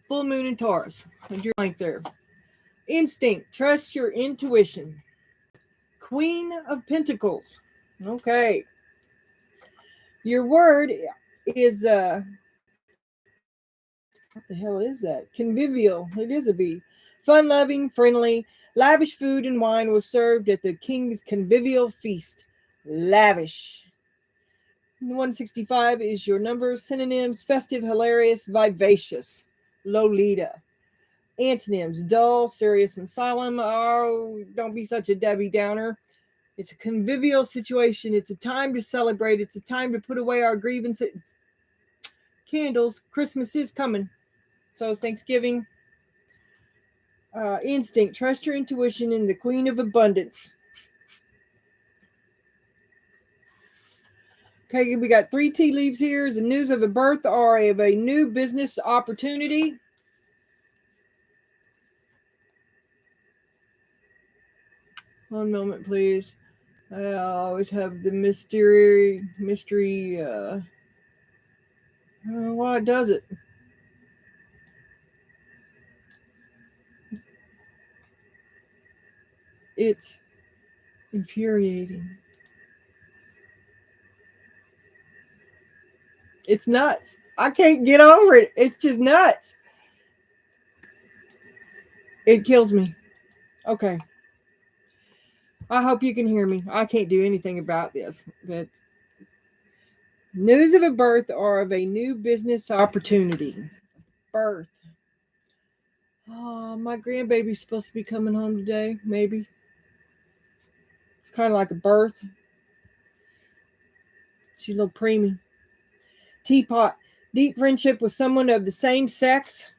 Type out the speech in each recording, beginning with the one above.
full moon in Taurus. And your blank there. Instinct. Trust your intuition. Queen of Pentacles. Okay. Your word is what the hell is that? Convivial. It is a V. Fun-loving, friendly, lavish food and wine was served at the king's convivial feast. Lavish. 165 is your number. Synonyms: festive, hilarious, vivacious. Lolita. Antonyms: dull, serious, and solemn. Oh, don't be such a Debbie Downer. It's a convivial situation. It's a time to celebrate. It's a time to put away our grievances. Candles. Christmas is coming. So is Thanksgiving. Instinct. Trust your intuition in the Queen of Abundance. Okay, we got 3 tea leaves here. The news of a birth or of a new business opportunity. One moment, please. I always have the mystery. Why does it? It's infuriating. It's nuts. I can't get over it. It's just nuts. It kills me. Okay. I hope you can hear me. I can't do anything about this. But news of a birth or of a new business opportunity. Birth. Oh, my grandbaby's supposed to be coming home today. Maybe. It's kind of like a birth. She's a little preemie. Teapot. Deep friendship with someone of the same sex.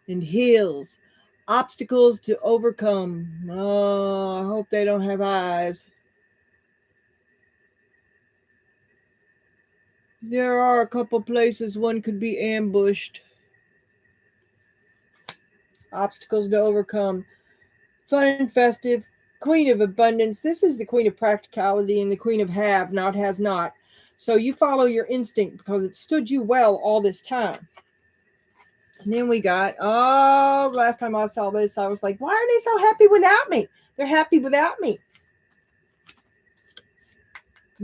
And hills. Obstacles to overcome. Oh, I hope they don't have eyes. There are a couple places one could be ambushed. Obstacles to overcome. Fun and festive. Queen of Abundance. This is the Queen of Practicality and the Queen of Have, not has not. So you follow your instinct because it stood you well all this time. And then we got, last time I saw this, I was like, why are they so happy without me? They're happy without me.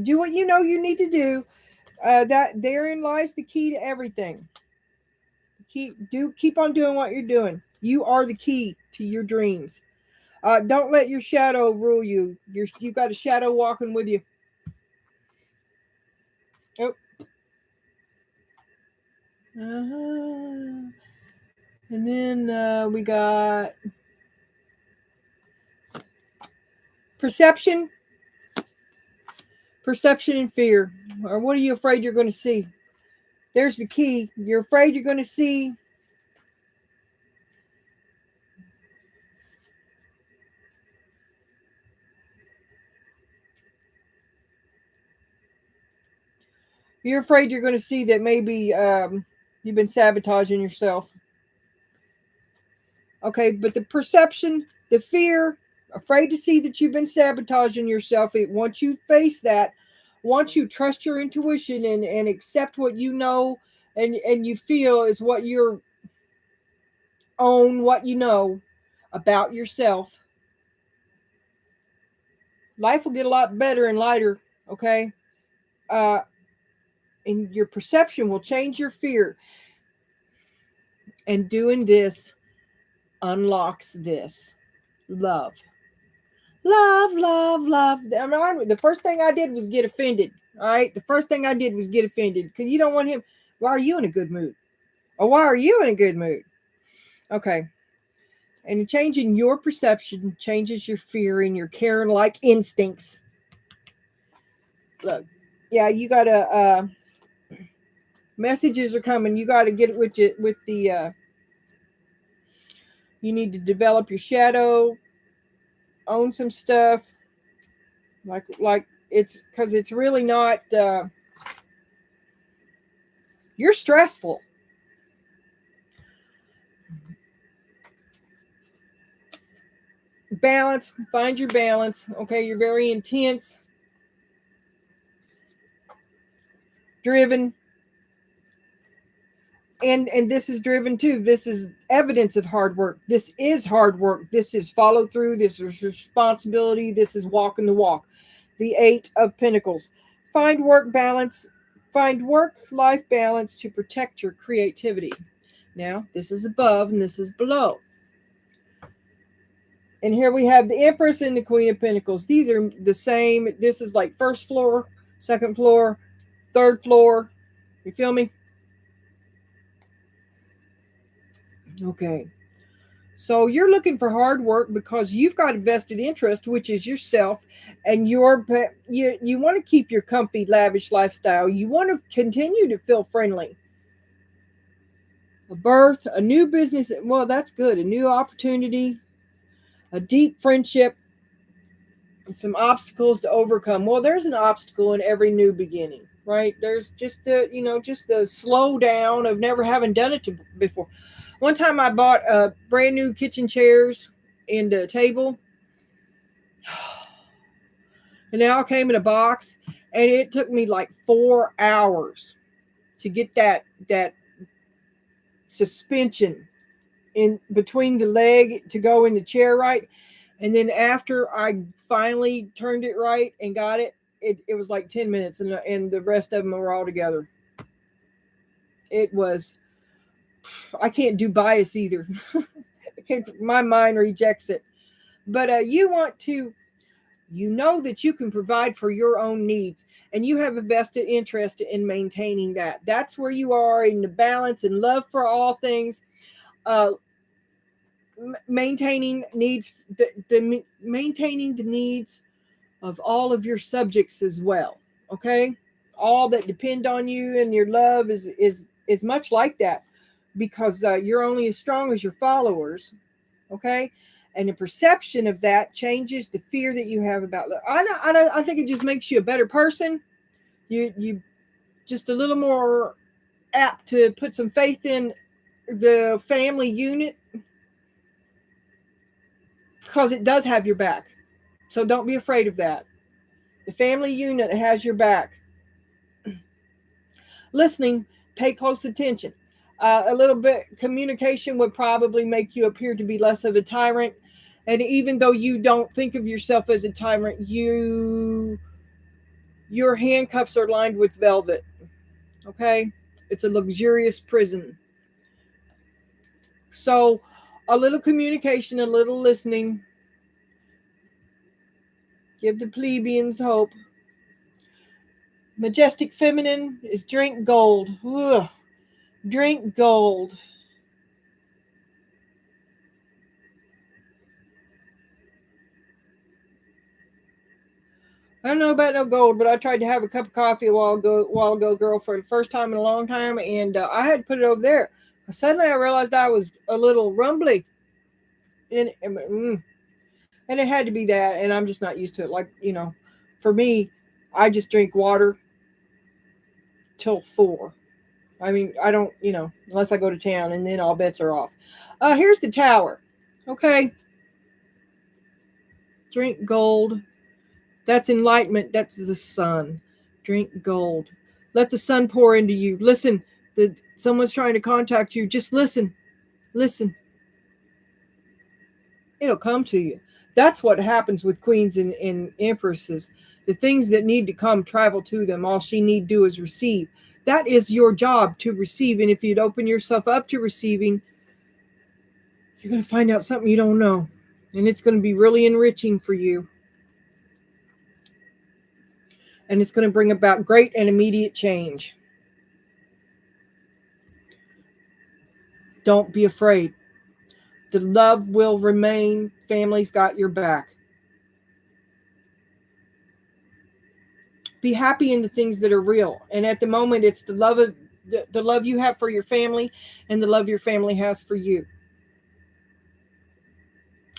Do what you know you need to do. That therein lies the key to everything. Keep on doing what you're doing. You are the key to your dreams. Don't let your shadow rule you. You've got a shadow walking with you. Oh. And then we got perception and fear. Or what are you afraid you're going to see? There's the key. You're afraid you're going to see that maybe you've been sabotaging yourself. Okay, but the perception, the fear, afraid to see that you've been sabotaging yourself. Once you face that, once you trust your intuition and accept what you know and you feel is what you own, what you know about yourself, life will get a lot better and lighter, okay? And your perception will change your fear. And doing this unlocks this. Love. Love. I mean, the first thing I did was get offended. All right. The first thing I did was get offended because you don't want him. Why are you in a good mood? Or why are you in a good mood? Okay. And changing your perception changes your fear and your Karen-like instincts. Look, yeah, you gotta. Messages are coming. You got to get it with the. You need to develop your shadow. Own some stuff. Like it's because it's really not. You're stressful. Balance. Find your balance. Okay, you're very intense. Driven. And this is driven too. This is evidence of hard work. This is hard work. This is follow through. This is responsibility. This is walking the walk. The Eight of Pentacles. Find work balance. Find work-life balance to protect your creativity. Now, this is above and this is below. And here we have the Empress and the Queen of Pentacles. These are the same. This is like first floor, second floor, third floor. You feel me? Okay. So you're looking for hard work because you've got a vested interest, which is yourself, and you want to keep your comfy, lavish lifestyle. You want to continue to feel friendly. A birth, a new business. Well, that's good. A new opportunity, a deep friendship, and some obstacles to overcome. Well, there's an obstacle in every new beginning, right? There's just the slow down of never having done it before. One time I bought brand new kitchen chairs and a table. And they all came in a box. And it took me like 4 hours to get that suspension in between the leg to go in the chair right. And then after I finally turned it right and got it, it was like 10 minutes and the rest of them were all together. It was, I can't do bias either. My mind rejects it. But you want to, you know that you can provide for your own needs and you have a vested interest in maintaining that. That's where you are in the balance and love for all things. Maintaining needs, maintaining the needs of all of your subjects as well. Okay, all that depend on you, and your love is much like that, because you're only as strong as your followers. Okay, and the perception of that changes the fear that you have about love. I think it just makes you a better person. You just a little more apt to put some faith in the family unit, because it does have your back. So don't be afraid of that. The family unit has your back. Listening, pay close attention. A little bit communication would probably make you appear to be less of a tyrant. And even though you don't think of yourself as a tyrant, your handcuffs are lined with velvet. Okay? It's a luxurious prison. So a little communication, a little listening. Give the plebeians hope. Majestic feminine is drink gold. Ugh. Drink gold. I don't know about no gold, but I tried to have a cup of coffee a while ago, girl, for the first time in a long time, and I had to put it over there. Suddenly I realized I was a little rumbly, and it had to be that, and I'm just not used to it. Like, for me, I just drink water till 4. I mean, I don't, unless I go to town, and then all bets are off. Here's the tower. Okay. Drink gold. That's enlightenment. That's the sun. Drink gold. Let the sun pour into you. Listen. Someone's trying to contact you. Just listen. Listen. It'll come to you. That's what happens with queens and empresses. The things that need to come travel to them. All she need do is receive. That is your job, to receive. And if you'd open yourself up to receiving, you're going to find out something you don't know. And it's going to be really enriching for you. And it's going to bring about great and immediate change. Don't be afraid. The love will remain. Family's got your back. Be happy in the things that are real. And at the moment, it's the love you have for your family and the love your family has for you.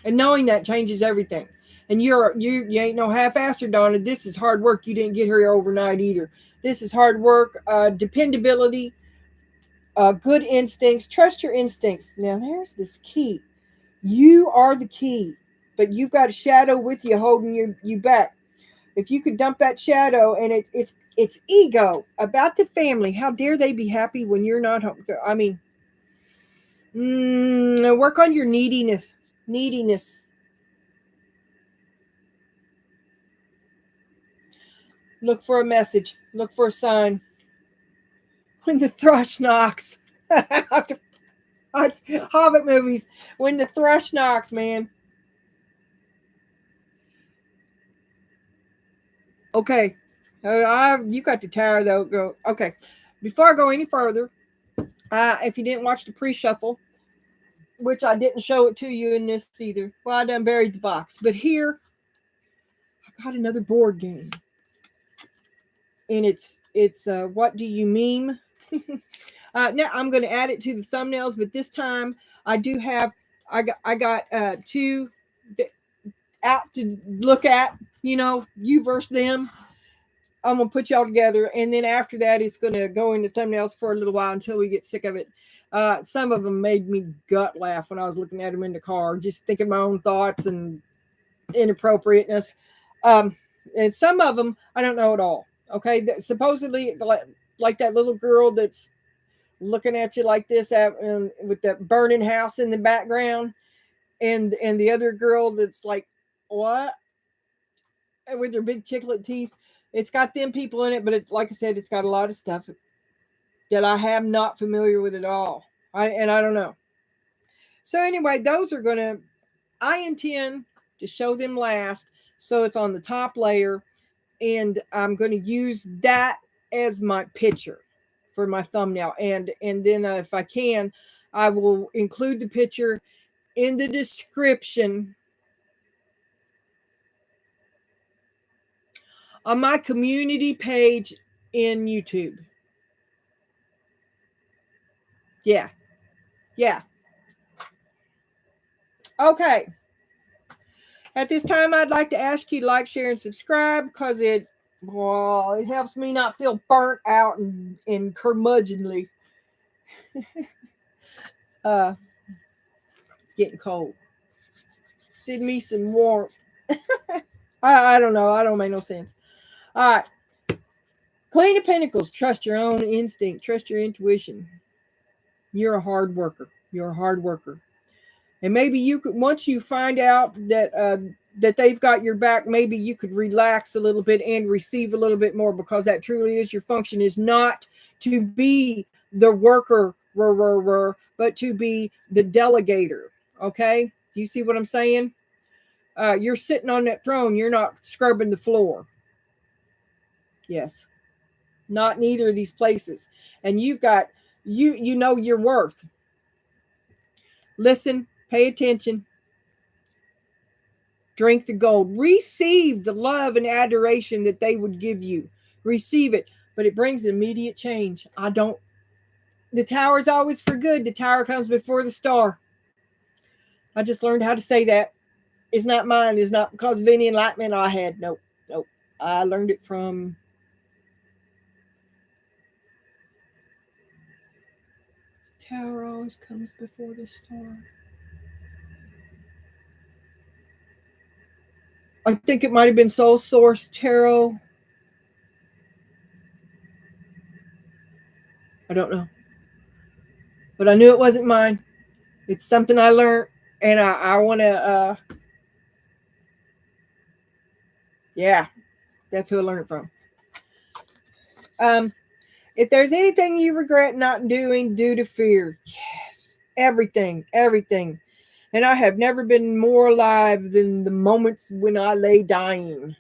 And knowing that changes everything. And you ain't no half-asser, Donna. This is hard work. You didn't get here overnight either. This is hard work, dependability, good instincts. Trust your instincts. Now, there's this key. You are the key, but you've got a shadow with you holding you back. If you could dump that shadow, and it's ego about the family. How dare they be happy when you're not home? I mean, work on your neediness. Neediness. Look for a message. Look for a sign. When the thrush knocks. Hobbit movies. When the thrush knocks, man. Okay. You got the tower though. Go. Okay. Before I go any further, if you didn't watch the pre-shuffle, which I didn't show it to you in this either. Well, I done buried the box. But here, I got another board game. And it's what do you meme? Now I'm going to add it to the thumbnails, but this time I do have I got two out to look at. You versus them. I'm gonna put y'all together, and then after that, it's gonna go into thumbnails for a little while until we get sick of it. Some of them made me gut laugh when I was looking at them in the car, just thinking my own thoughts and inappropriateness. And some of them I don't know at all. Okay, supposedly like that little girl that's looking at you like this with that burning house in the background, and the other girl that's like, what? With their big chiclet teeth. It's got them people in it, but like I said, it's got a lot of stuff that I am not familiar with at all. I don't know. So anyway, those are I intend to show them last, so it's on the top layer, and I'm going to use that as my picture for my thumbnail, and then if I can, I will include the picture in the description on my community page in YouTube. Yeah. Okay. At this time, I'd like to ask you to like, share, and subscribe because it helps me not feel burnt out and curmudgeonly. It's getting cold. Send me some warmth. I don't know. I don't make no sense. All right. Queen of Pentacles. Trust your own instinct. Trust your intuition. You're a hard worker. And maybe you could, once you find out that they've got your back, maybe you could relax a little bit and receive a little bit more, because that truly is your function, is not to be the worker, but to be the delegator. Okay? Do you see what I'm saying? You're sitting on that throne. You're not scrubbing the floor. Yes. Not in either of these places. And you've got, you know your worth. Listen, pay attention. Drink the gold. Receive the love and adoration that they would give you. Receive it. But it brings immediate change. The tower is always for good. The tower comes before the star. I just learned how to say that. It's not mine. It's not because of any enlightenment I had. Nope. I learned it from the tower always comes before the star. I think it might have been Soul Source Tarot. I don't know. But I knew it wasn't mine. It's something I learned, and I want to, yeah, that's who I learned it from. If there's anything you regret not doing due to fear, yes, everything. And I have never been more alive than the moments when I lay dying.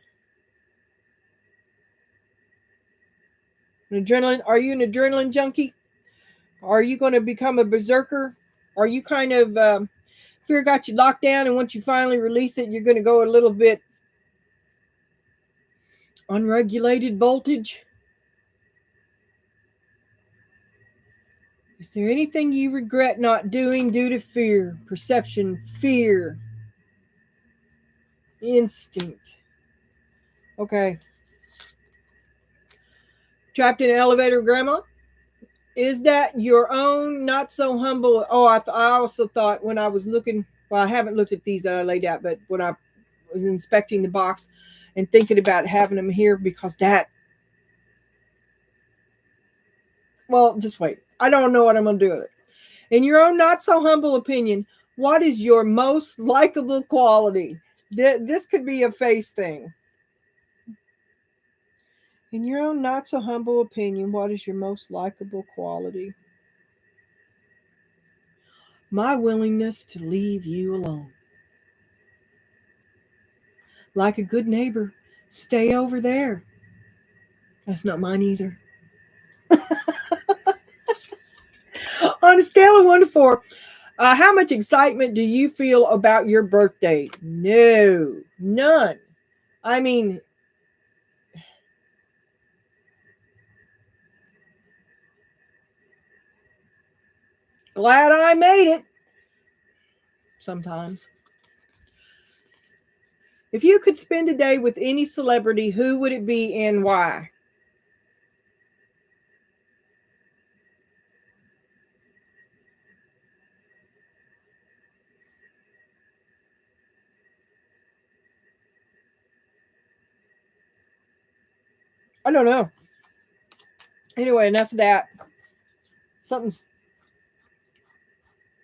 Adrenaline? Are you an adrenaline junkie? Are you going to become a berserker? Are you kind of fear got you locked down, and once you finally release it, you're going to go a little bit unregulated voltage? Is there anything you regret not doing due to fear? Perception, fear, instinct. Okay. Trapped in an elevator, Grandma? Is that your own not so humble? Oh, I also thought when I was looking, well, I haven't looked at these that I laid out, but when I was inspecting the box, and thinking about having them here because that, well, just wait. I don't know what I'm going to do with it. In your own not so humble opinion, what is your most likable quality? This could be a face thing. In your own not so humble opinion, what is your most likable quality? My willingness to leave you alone. Like a good neighbor, stay over there. That's not mine either. On a scale of 1 to 4, how much excitement do you feel about your birthday? No, none. I mean, glad I made it. Sometimes. If you could spend a day with any celebrity, who would it be and why? I don't know. Anyway, enough of that. Something's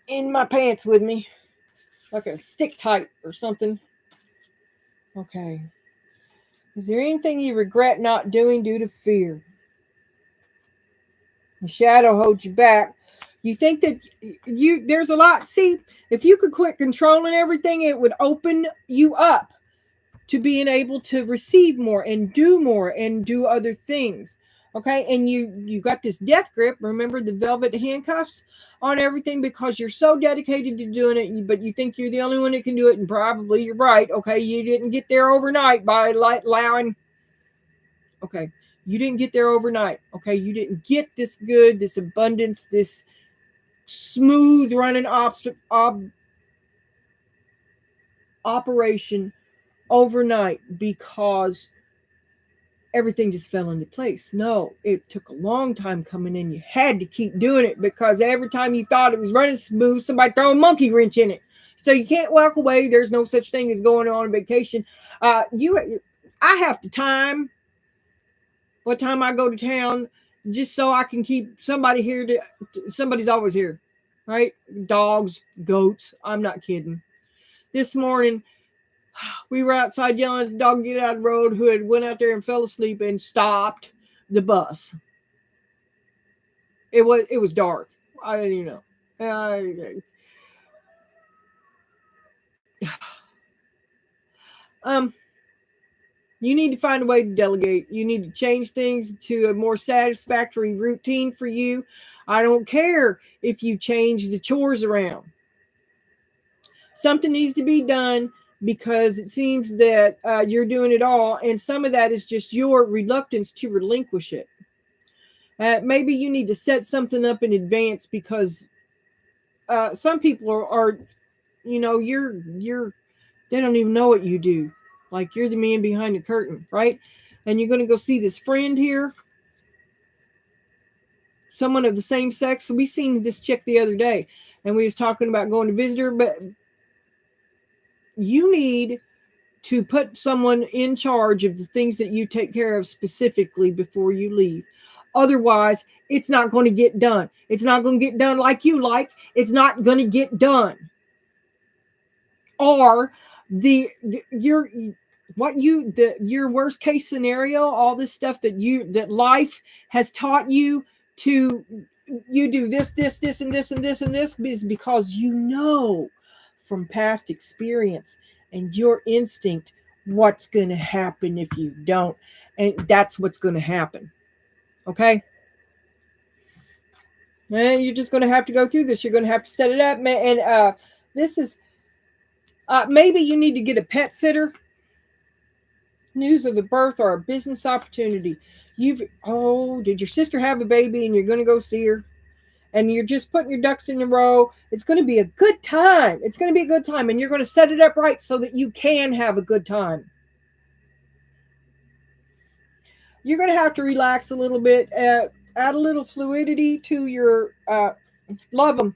in my pants with me, like a stick tight or something. Okay. Is there anything you regret not doing due to fear? The shadow holds you back. You think that there's a lot. See, if you could quit controlling everything, it would open you up to being able to receive more and do other things. Okay, and you got this death grip. Remember the velvet handcuffs on everything because you're so dedicated to doing it, but you think you're the only one that can do it, and probably you're right. Okay, you didn't get there overnight by allowing. Okay, you didn't get there overnight. Okay, you didn't get this good, this abundance, this smooth running operation overnight because everything just fell into place. No, it took a long time coming in. You had to keep doing it because every time you thought it was running smooth, somebody throw a monkey wrench in it. So you can't walk away. There's no such thing as going on vacation. I have to time what time I go to town just so I can keep somebody here. Somebody's always here, right? Dogs, goats. I'm not kidding. This morning, we were outside yelling at the dog get out of the road who had went out there and fell asleep and stopped the bus. It was dark. I didn't even know. You need to find a way to delegate. You need to change things to a more satisfactory routine for you. I don't care if you change the chores around. Something needs to be done because it seems that you're doing it all, and some of that is just your reluctance to relinquish it. Maybe you need to set something up in advance because some people are you're they don't even know what you do. Like you're the man behind the curtain, right? And you're going to go see this friend here, someone of the same sex. We seen this chick the other day, and we was talking about going to visit her, but you need to put someone in charge of the things that you take care of specifically before you leave. Otherwise, it's not going to get done. It's not going to get done like you like. It's not going to get done. Or your worst case scenario, all this stuff that life has taught you to, you do this, and this, and this, and this is because you know from past experience and your instinct what's going to happen if you don't. And that's what's going to happen. Okay? And you're just going to have to go through this. You're going to have to set it up. And this is, maybe you need to get a pet sitter. News of a birth or a business opportunity. Did your sister have a baby and you're going to go see her? And you're just putting your ducks in a row. It's going to be a good time. It's going to be a good time. And you're going to set it up right so that you can have a good time. You're going to have to relax a little bit, add a little fluidity to your, love them.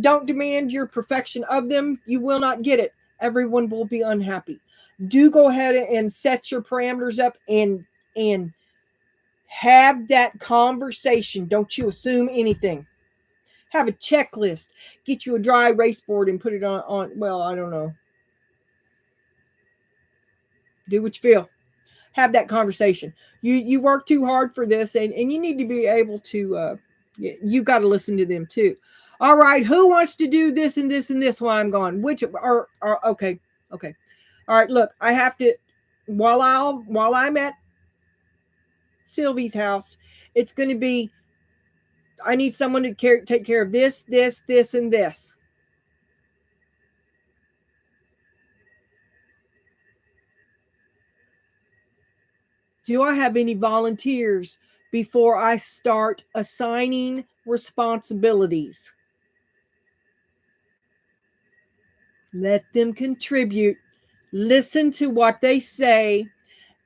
Don't demand your perfection of them. You will not get it. Everyone will be unhappy. do go ahead and set your parameters up and have that conversation. Don't you assume anything. Have a checklist. Get you a dry erase board and put it on well, I don't know. Do what you feel. Have that conversation. You work too hard for this, and you need to be able to you got to listen to them too. All right, who wants to do this and this and this while I'm gone? Which are okay. Okay. All right, look, I have to while I'm at Sylvie's house, it's going to be I need someone to take care of this, and this. Do I have any volunteers before I start assigning responsibilities? Let them contribute. Listen to what they say,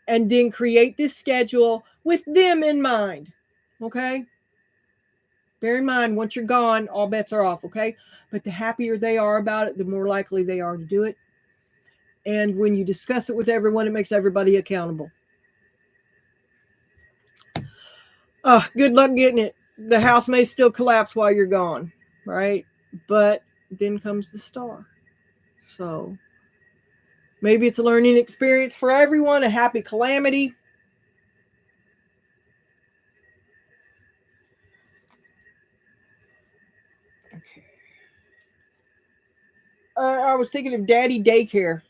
and then create this schedule with them in mind. Okay? Bear in mind, once you're gone, all bets are off. Okay? But the happier they are about it, the more likely they are to do it. And when you discuss it with everyone, it makes everybody accountable. Good luck getting it. The house may still collapse while you're gone, right? But then comes the star. So maybe it's a learning experience for everyone, a happy calamity. Okay. I was thinking of Daddy Daycare.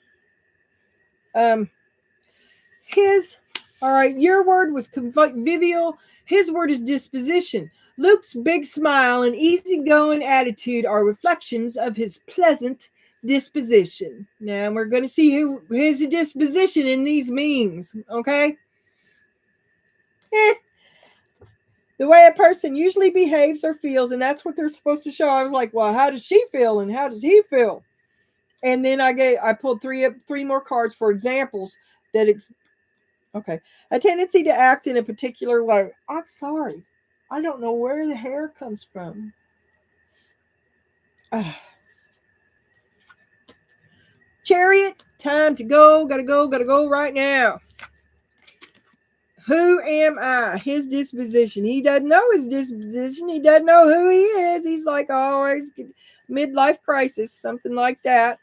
All right, your word was convivial. His word is disposition. Luke's big smile and easygoing attitude are reflections of his pleasant disposition. Now we're going to see who his disposition in these memes, okay? The way a person usually behaves or feels, and that's what they're supposed to show. I was like, well, how does she feel and how does he feel? And then I pulled three more cards for examples that okay. A tendency to act in a particular way. I'm sorry. I don't know where the hair comes from. Chariot, time to go. Gotta go right now. Who am I? His disposition. He doesn't know his disposition. He doesn't know who he is. He's like always midlife crisis, something like that.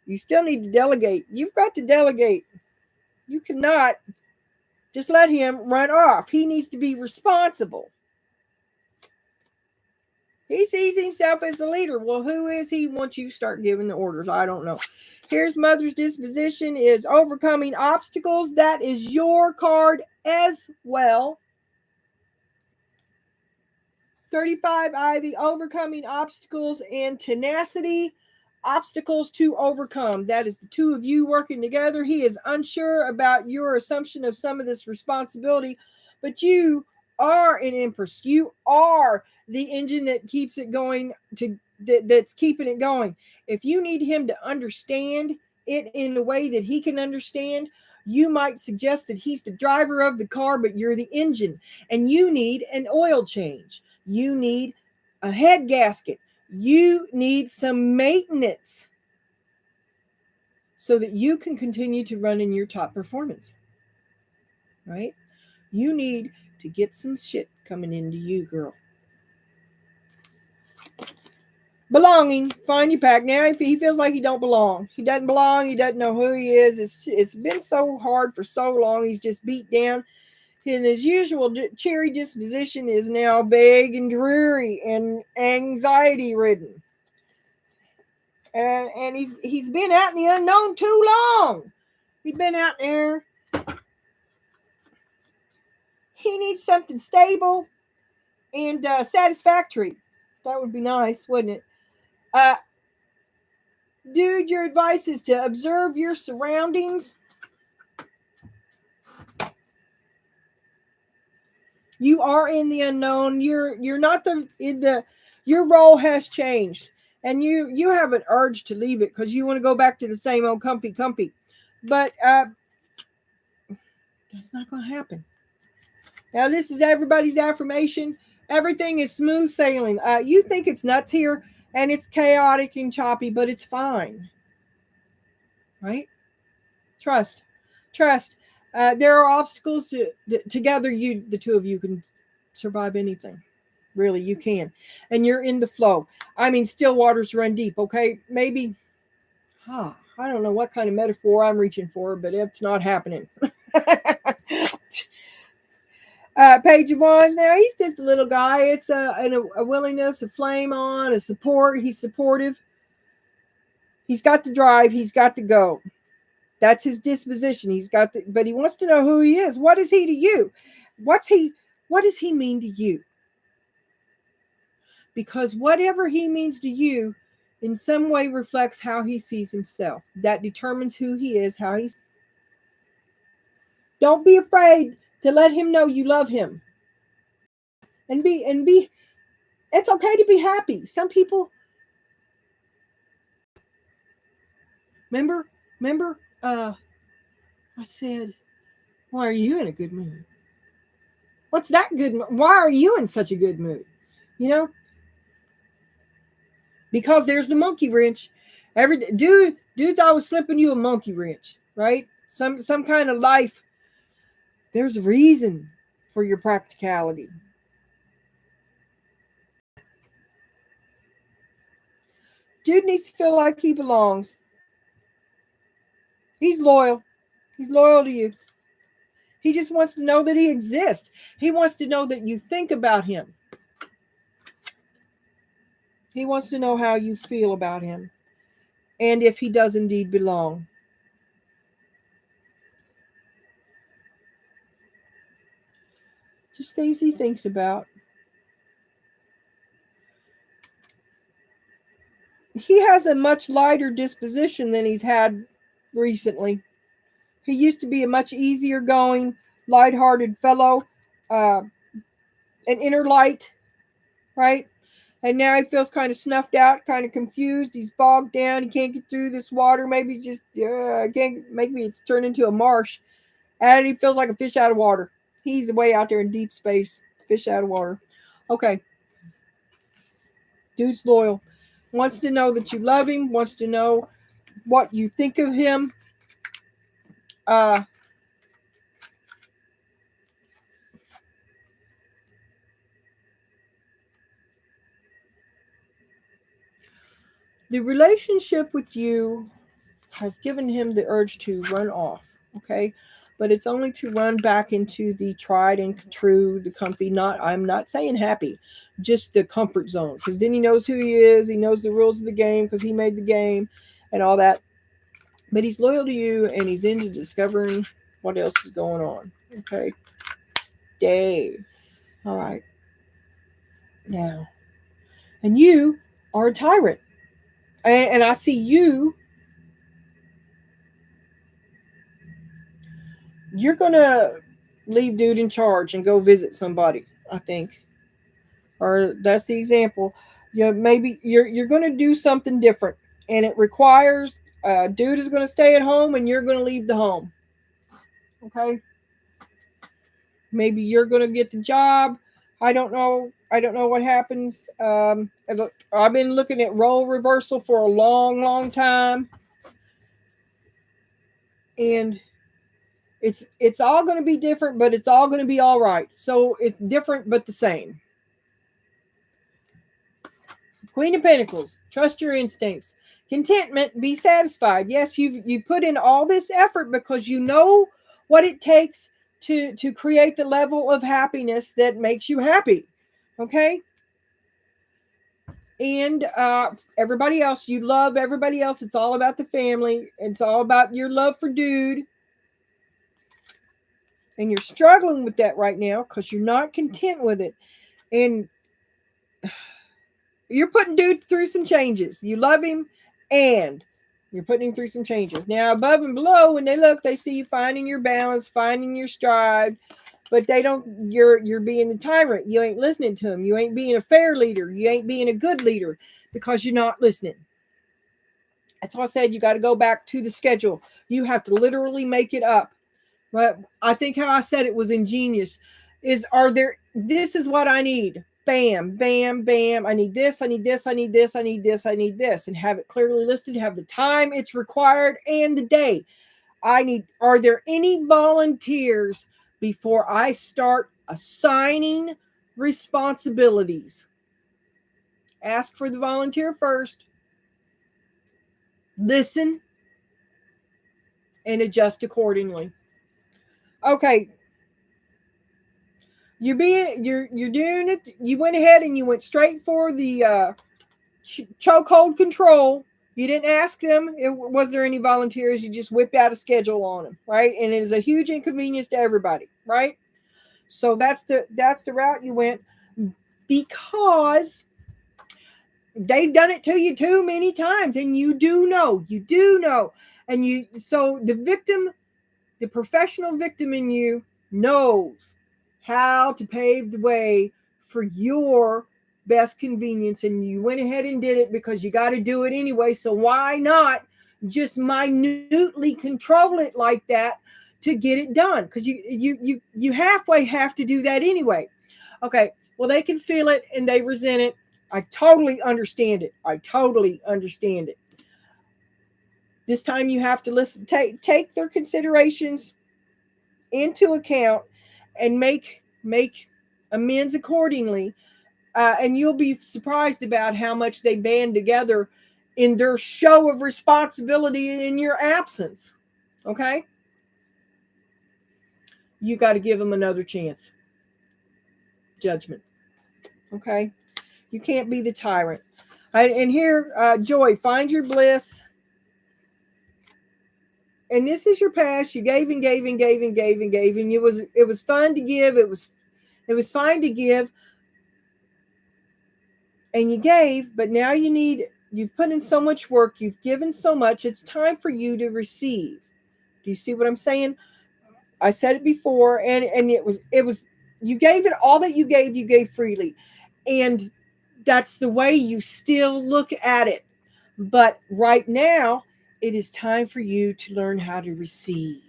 You still need to delegate. You've got to delegate. You cannot just let him run off. He needs to be responsible. He sees himself as a leader. Well, who is he once you start giving the orders? I don't know. Here's Mother's disposition is overcoming obstacles. That is your card as well. 35 Ivy, overcoming obstacles and tenacity. Obstacles to overcome. That is the two of you working together. He is unsure about your assumption of some of this responsibility, but you are an empress. You are the engine that keeps it going, that's keeping it going. If you need him to understand it in a way that he can understand, you might suggest that he's the driver of the car, but you're the engine, and you need an oil change. You need a head gasket. You need some maintenance so that you can continue to run in your top performance, right? You need to get some shit coming into you, girl. Belonging, find your pack. Now if he feels like he don't belong, he doesn't belong, he doesn't know who he is. It's been so hard for so long. He's just beat down. And his usual cheery disposition is now vague and dreary and anxiety ridden. And he's been out in the unknown too long. He's been out there. He needs something stable and satisfactory. That would be nice, wouldn't it? Dude, your advice is to observe your surroundings. You are in the unknown. You're not your role has changed, and you have an urge to leave it because you want to go back to the same old comfy. But that's not going to happen. Now this is everybody's affirmation. Everything is smooth sailing. You think it's nuts here, and it's chaotic and choppy, but it's fine, right? Trust. Trust. There are obstacles together. The two of you can survive anything. Really, you can. And you're in the flow. I mean, still waters run deep, okay? Maybe, I don't know what kind of metaphor I'm reaching for, but it's not happening. Page of Wands. Now he's just a little guy. It's a willingness, a flame on, a support. He's supportive. He's got the drive. He's got the go. That's his disposition. But he wants to know who he is. What is he to you? What does he mean to you? Because whatever he means to you in some way reflects how he sees himself. That determines who he is, how he's. Don't be afraid to let him know you love him. And be it's okay to be happy. Some people remember I said, why are you in a good mood? What's that good? Why are you in such a good mood? You know, because there's the monkey wrench. Every dude's always slipping you a monkey wrench, right? Some kind of life. There's a reason for your practicality. Dude needs to feel like he belongs. He's loyal. He's loyal to you. He just wants to know that he exists. He wants to know that you think about him. He wants to know how you feel about him and if he does indeed belong. Just things he thinks about. He has a much lighter disposition than he's had recently. He used to be a much easier going, lighthearted fellow, an inner light, right? And now he feels kind of snuffed out, kind of confused. He's bogged down. He can't get through this water. Maybe he's just maybe it's turned into a marsh. And he feels like a fish out of water. He's way out there in deep space, fish out of water. Okay. Dude's loyal. Wants to know that you love him. Wants to know what you think of him. The relationship with you has given him the urge to run off, okay? But it's only to run back into the tried and true, the comfy, I'm not saying happy, just the comfort zone. Because then he knows who he is, he knows the rules of the game because he made the game and all that. But he's loyal to you and he's into discovering what else is going on, okay? Stay. All right. Now, and you are a tyrant. And I see you. You're going to leave dude in charge and go visit somebody, I think. Or that's the example. Maybe you're going to do something different. And it requires dude is going to stay at home and you're going to leave the home. Okay? Maybe you're going to get the job. I don't know what happens. I've been looking at role reversal for a long time. And it's all going to be different, but it's all going to be all right. So it's different, but the same. Queen of Pentacles, trust your instincts. Contentment, be satisfied. Yes, you put in all this effort because you know what it takes to create the level of happiness that makes you happy. Okay? And everybody else, you love everybody else. It's all about the family. It's all about your love for dude. And you're struggling with that right now because you're not content with it. And you're putting dude through some changes. You love him and you're putting him through some changes. Now, above and below, when they look, they see you finding your balance, finding your stride. But they don't, you're being the tyrant. You ain't listening to them. You ain't being a fair leader. You ain't being a good leader because you're not listening. That's why I said you got to go back to the schedule. You have to literally make it up. But I think how I said it was ingenious. This is what I need. Bam, bam, bam. I need this, I need this, I need this, I need this, I need this. And have it clearly listed, have the time it's required and the day. Are there any volunteers before I start assigning responsibilities? Ask for the volunteer first. Listen and adjust accordingly. Okay. You're doing it. You went ahead and you went straight for the chokehold control. You didn't ask them, was there any volunteers? You just whipped out a schedule on them, right? And it is a huge inconvenience to everybody, right? So that's the route you went, because they've done it to you too many times, and you do know, and so the professional victim in you knows how to pave the way for your best convenience, and you went ahead and did it because you got to do it anyway. So why not just minutely control it like that to get it done? Because you halfway have to do that anyway. Okay, well, they can feel it and they resent it. I totally understand it. This time you have to listen, take their considerations into account, and make amends accordingly. And you'll be surprised about how much they band together in their show of responsibility in your absence. Okay? You got to give them another chance. Judgment. Okay? You can't be the tyrant. And here, Joy, find your bliss. And this is your past. You gave and gave and gave and gave and gave, and it was fun to give. It was fine to give, and you gave, but now you've put in so much work, you've given so much, it's time for you to receive. Do you see what I'm saying? I said it before, and it was you gave it all that you gave freely. And that's the way you still look at it. But right now, it is time for you to learn how to receive.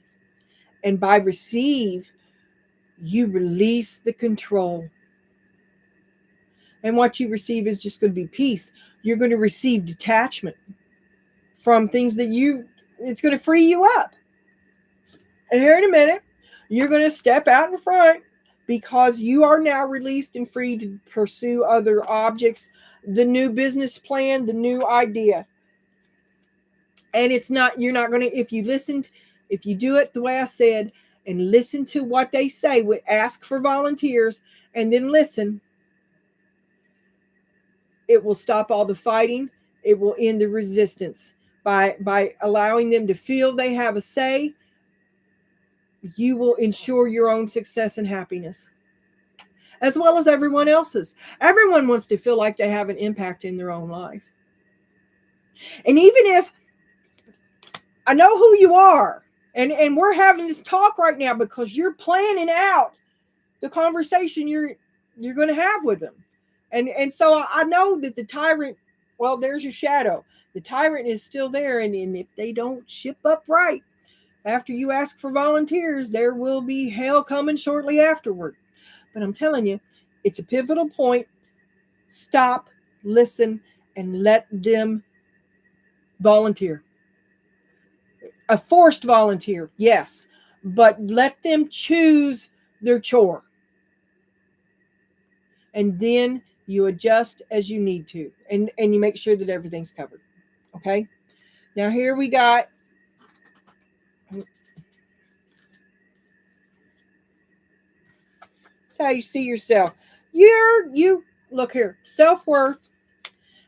And by receive, you release the control. And what you receive is just going to be peace. You're going to receive detachment from things it's going to free you up. And here in a minute, you're going to step out in front, because you are now released and free to pursue other objects, the new business plan, the new idea. And you're not going to, if you do it the way I said, and listen to what they say, ask for volunteers, and then listen, it will stop all the fighting. It will end the resistance. By allowing them to feel they have a say, you will ensure your own success and happiness, as well as everyone else's. Everyone wants to feel like they have an impact in their own life. And even if I know who you are, and we're having this talk right now because you're planning out the conversation you're going to have with them. And so I know that the tyrant, well, there's your shadow. The tyrant is still there, and if they don't ship up right after you ask for volunteers, there will be hell coming shortly afterward. But I'm telling you, it's a pivotal point. Stop, listen, and let them volunteer. A forced volunteer, yes, but let them choose their chore. And then you adjust as you need to, and you make sure that everything's covered. Okay? Now here we got that's how you see yourself. You look here, self-worth.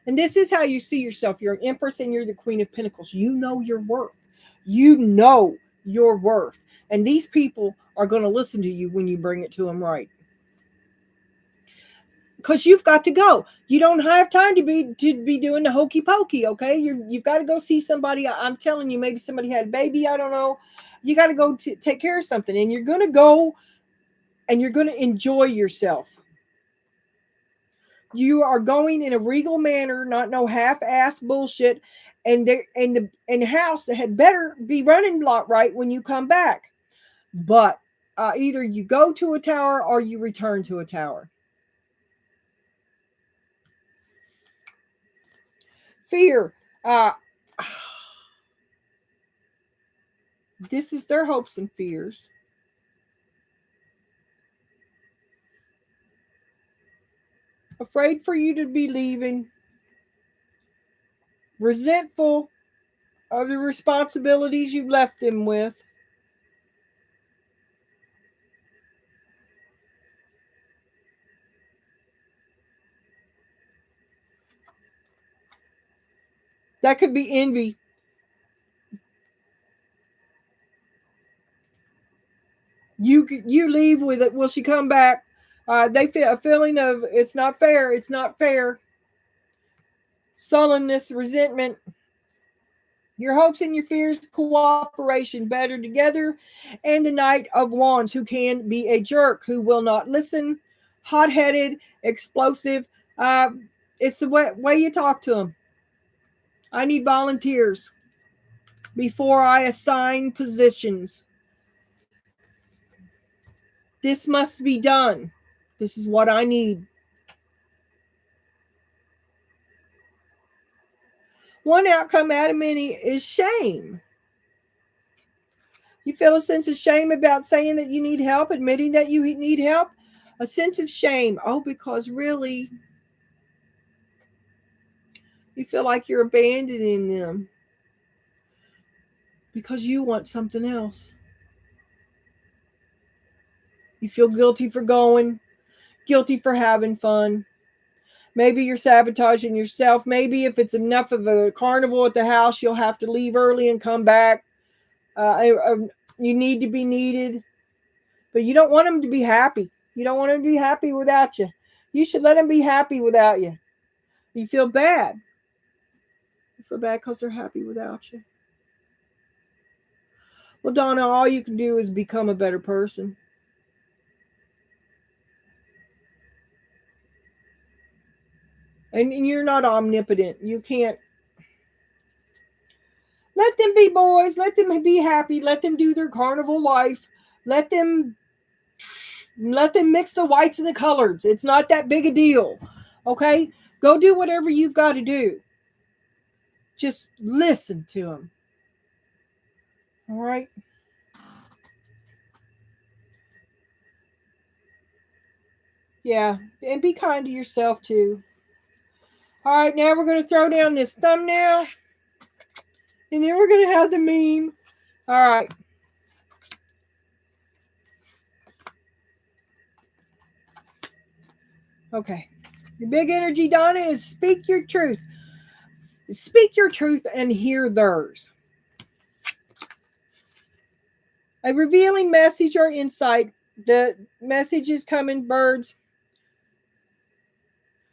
And this is how you see yourself. You're an empress and you're the queen of pentacles. You know your worth. You know your worth. And these people are going to listen to you when you bring it to them right. Because you've got to go. You don't have time to be doing the hokey pokey, okay? You've got to go see somebody. I'm telling you, maybe somebody had a baby. I don't know. You got to go take care of something. And you're going to go and you're going to enjoy yourself. You are going in a regal manner, not no half-ass bullshit. And the house had better be running lot right when you come back. But either you go to a tower or you return to a tower. Fear. This is their hopes and fears. Afraid for you to be leaving. Resentful of the responsibilities you left them with. That could be envy. You leave with it. Will she come back? They feel a feeling of it's not fair. It's not fair. Sullenness, resentment. Your hopes and your fears, cooperation, better together, and the Knight of Wands, who can be a jerk, who will not listen, hot-headed, explosive. Uh, it's the way you talk to them. I need volunteers before I assign positions. This must be done. This is what I need. One outcome out of many is shame. You feel a sense of shame about saying that you need help, admitting that you need help. A sense of shame. Oh, because really, you feel like you're abandoning them because you want something else. You feel guilty for going, guilty for having fun. Maybe you're sabotaging yourself. Maybe if it's enough of a carnival at the house, you'll have to leave early and come back. You need to be needed, but you don't want them to be happy. You don't want them to be happy without you. You should let them be happy without you. You feel bad. You feel bad because they're happy without you. Well, Donna, all you can do is become a better person. And you're not omnipotent. You can't. Let them be boys. Let them be happy. Let them do their carnival life. Let them mix the whites and the colors. It's not that big a deal. Okay? Go do whatever you've got to do. Just listen to them. All right? Yeah. And be kind to yourself too. All right, now we're going to throw down this thumbnail. And then we're going to have the meme. All right. Okay. Your big energy, Donna, is speak your truth. Speak your truth and hear theirs. A revealing message or insight. The message is coming, birds.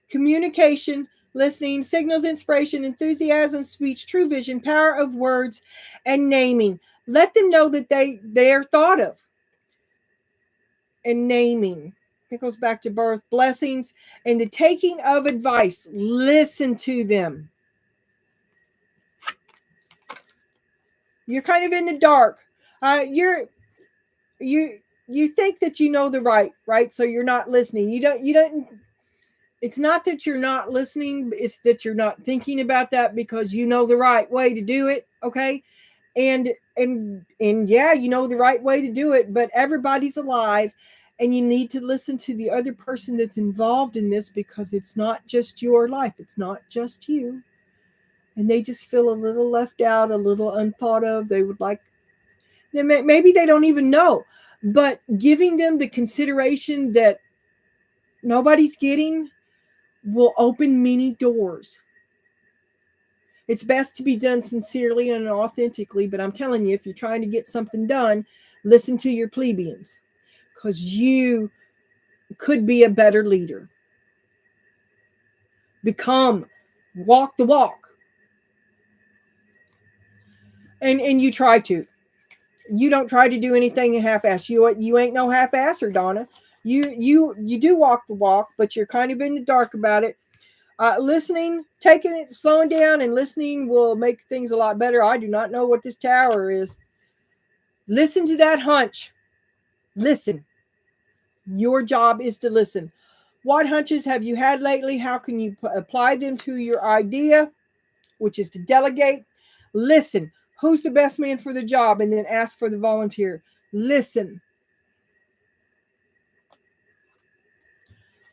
Communication, listening, signals, inspiration, enthusiasm, speech, true vision, power of words, and naming. Let them know that they are thought of. And naming. It goes back to birth, blessings, and the taking of advice. Listen to them. You're kind of in the dark. You think that you know the right? So you're not listening. You don't. It's not that you're not listening. It's that you're not thinking about that because you know the right way to do it. Okay, and yeah, you know the right way to do it. But everybody's alive. And you need to listen to the other person that's involved in this because it's not just your life. It's not just you. And they just feel a little left out, a little unthought of. They would like, maybe they don't even know. But giving them the consideration that nobody's getting will open many doors. It's best to be done sincerely and authentically. But I'm telling you, if you're trying to get something done, listen to your plebeians. Because you could be a better leader. Walk the walk. And you try to. You don't try to do anything half-ass. You ain't no half-asser, Donna. You do walk the walk, but you're kind of in the dark about it. Listening, taking it, slowing down, and listening will make things a lot better. I do not know what this tower is. Listen to that hunch. Listen. Your job is to listen. What hunches have you had lately? How can you apply them to your idea, which is to delegate? Listen. Who's the best man for the job? And then ask for the volunteer. Listen.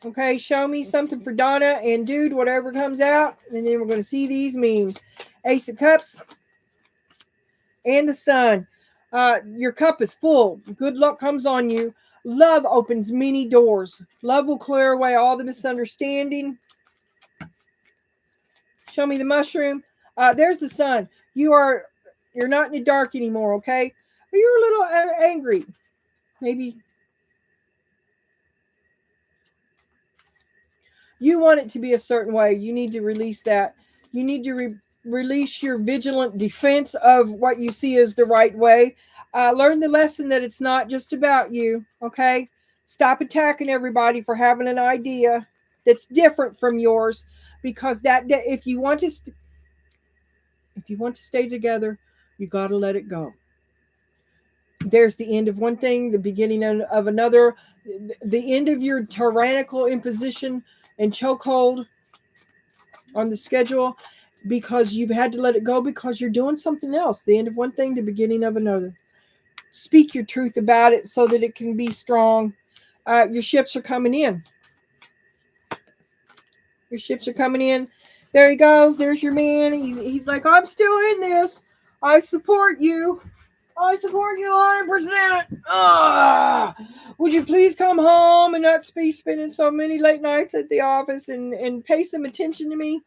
Okay, show me something for Donna and dude, whatever comes out. And then we're going to see these memes. Ace of Cups and the Sun. Your cup is full. Good luck comes on you. Love opens many doors. Love will clear away all the misunderstanding. Show me the mushroom. There's the Sun. You're not in the dark anymore, okay? But you're a little angry. Maybe you want it to be a certain way. You need to release that. You need to release your vigilant defense of what you see as the right way. Learn the lesson that it's not just about you, okay? Stop attacking everybody for having an idea that's different from yours, because if you want to stay together, you got to let it go. There's the end of one thing, the beginning of another. The end of your tyrannical imposition and chokehold on the schedule, because you've had to let it go because you're doing something else. The end of one thing, the beginning of another. Speak your truth about it so that it can be strong. Your ships are coming in. Your ships are coming in. There he goes. There's your man. He's like, I'm still in this. I support you. I support you 100%. Would you please come home and not be spending so many late nights at the office and pay some attention to me?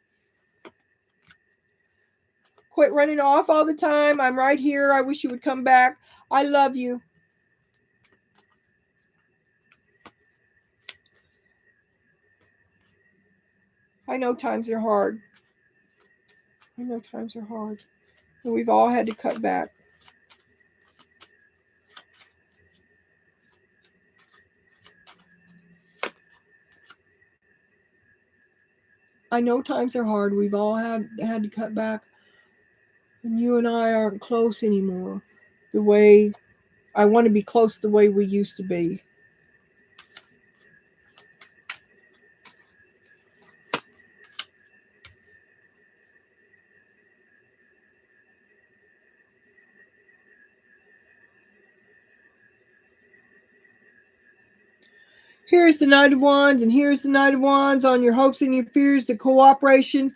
Quit running off all the time. I'm right here. I wish you would come back. I love you. I know times are hard. I know times are hard. And we've all had to cut back. I know times are hard. We've all had to cut back. And you and I aren't close anymore. The way I want to be close the way we used to be. Here's the Knight of Wands, and here's the Knight of Wands on your hopes and your fears, the cooperation.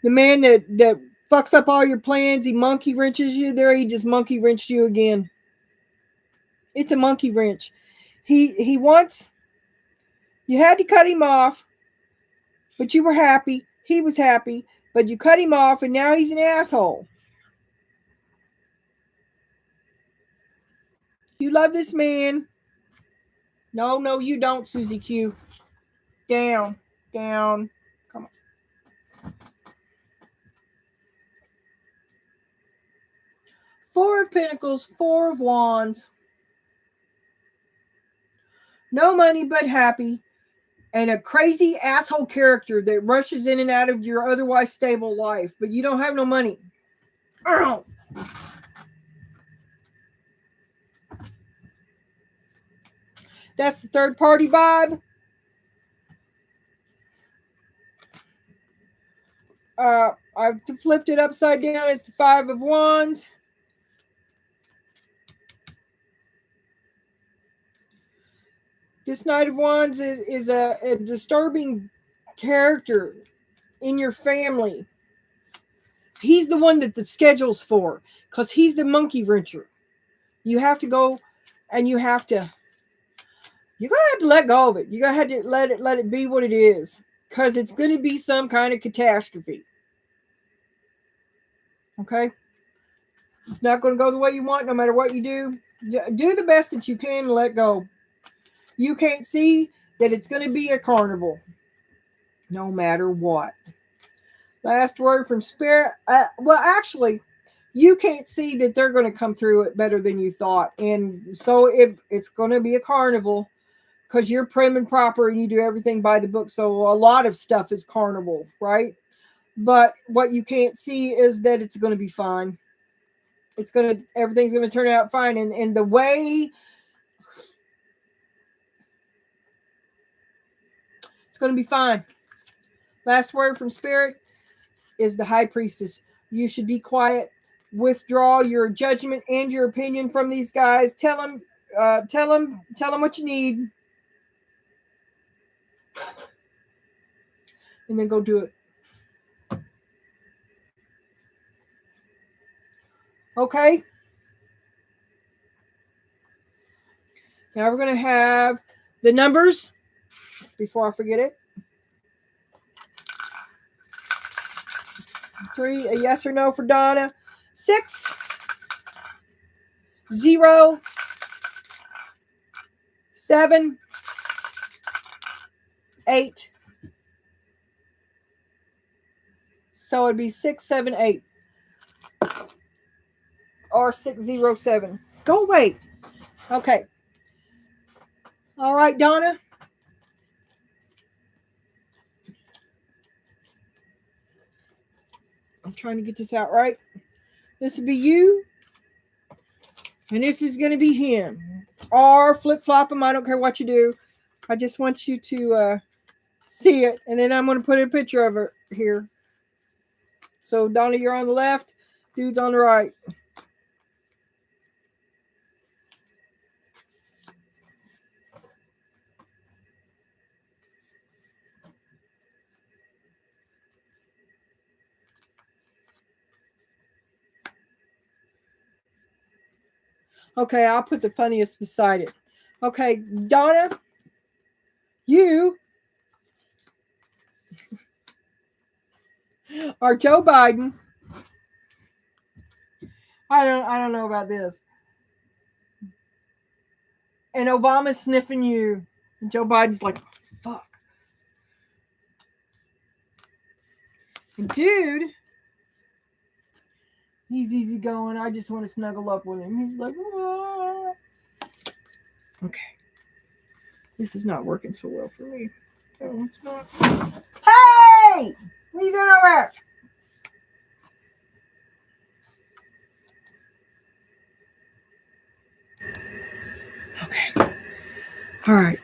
The man that fucks up all your plans, he monkey wrenches you. There, he just monkey wrenched you again. It's a monkey wrench. He wants, you had to cut him off, but you were happy. He was happy, but you cut him off, and now he's an asshole. You love this man. No, you don't, Susie Q. Down. Come on. Four of Pentacles, Four of Wands. No money, but happy. And a crazy asshole character that rushes in and out of your otherwise stable life, but you don't have no money. Ow. That's the third party vibe. I've flipped it upside down. It's the Five of Wands. This Knight of Wands is a disturbing character in your family. He's the one that the schedule's for, because he's the monkey wrencher. You have to go, and you're gonna have to let go of it. You're gonna have to let it be what it is, because it's going to be some kind of catastrophe. Okay? It's not going to go the way you want, no matter what you do. Do the best that you can and let go. You can't see that it's going to be a carnival, no matter what. Last word from Spirit. Well, actually, you can't see that they're going to come through it better than you thought. And so it's going to be a carnival, because you're prim and proper and you do everything by the book. So a lot of stuff is carnival, right? But what you can't see is that it's going to be fine. Everything's going to turn out fine. And the way it's going to be fine. Last word from Spirit is the High Priestess. You should be quiet. withdraw your judgment and your opinion from these guys. Tell them what you need, and then go do it. Okay. Now we're going to have the numbers before I forget it. 3, a yes or no for Donna. 6, 0, 7, 8. So it'd be 6, 7, 8. Or 607. Go away. Okay. All right, Donna. I'm trying to get this out right. This would be you. And this is going to be him. Or flip-flop him. I don't care what you do. I just want you to see it. And then I'm going to put a picture of her here. So, Donna, you're on the left. Dude's on the right. Okay, I'll put the funniest beside it. Okay, Donna, you are Joe Biden. I don't know about this. And Obama's sniffing you. And Joe Biden's like, fuck. And dude, he's easy going. I just want to snuggle up with him. He's like, ah. Okay. This is not working so well for me. No, it's not. Hey! What are you doing over there? Okay. All right.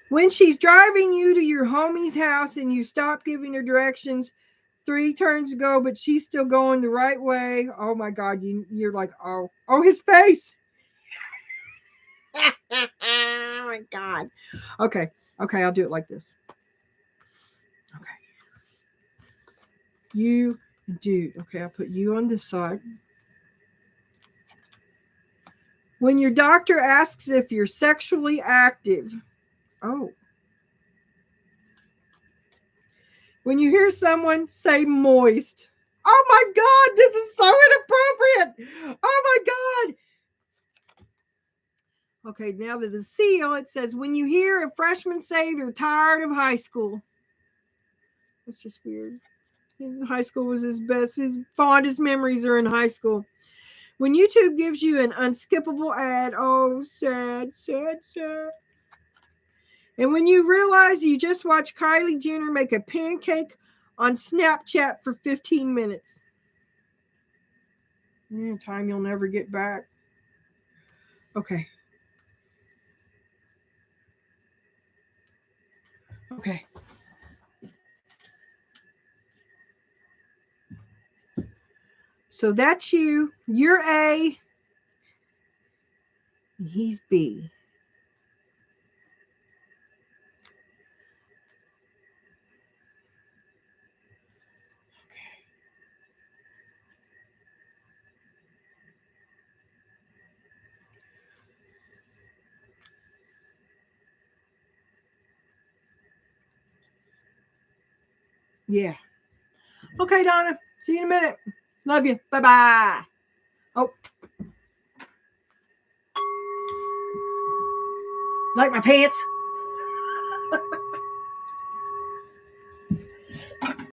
When she's driving you to your homie's house and you stop giving her directions, 3 turns ago, but she's still going the right way. Oh my God, you're like, oh, his face. Oh my God. Okay, I'll do it like this. Okay. You, dude. Okay, I'll put you on this side. When your doctor asks if you're sexually active. Oh. When you hear someone say moist. Oh my God, this is so inappropriate. Oh my God. Okay, now to the seal, it says, when you hear a freshman say they're tired of high school. That's just weird. High school was his fondest memories are in high school. When YouTube gives you an unskippable ad, oh, sad, sad, sad. And when you realize you just watched Kylie Jenner make a pancake on Snapchat for 15 minutes. Time you'll never get back. Okay. Okay. So that's you. You're A. And he's B. Yeah. Okay, Donna. See you in a minute. Love you. Bye-bye. Oh. Like my pants?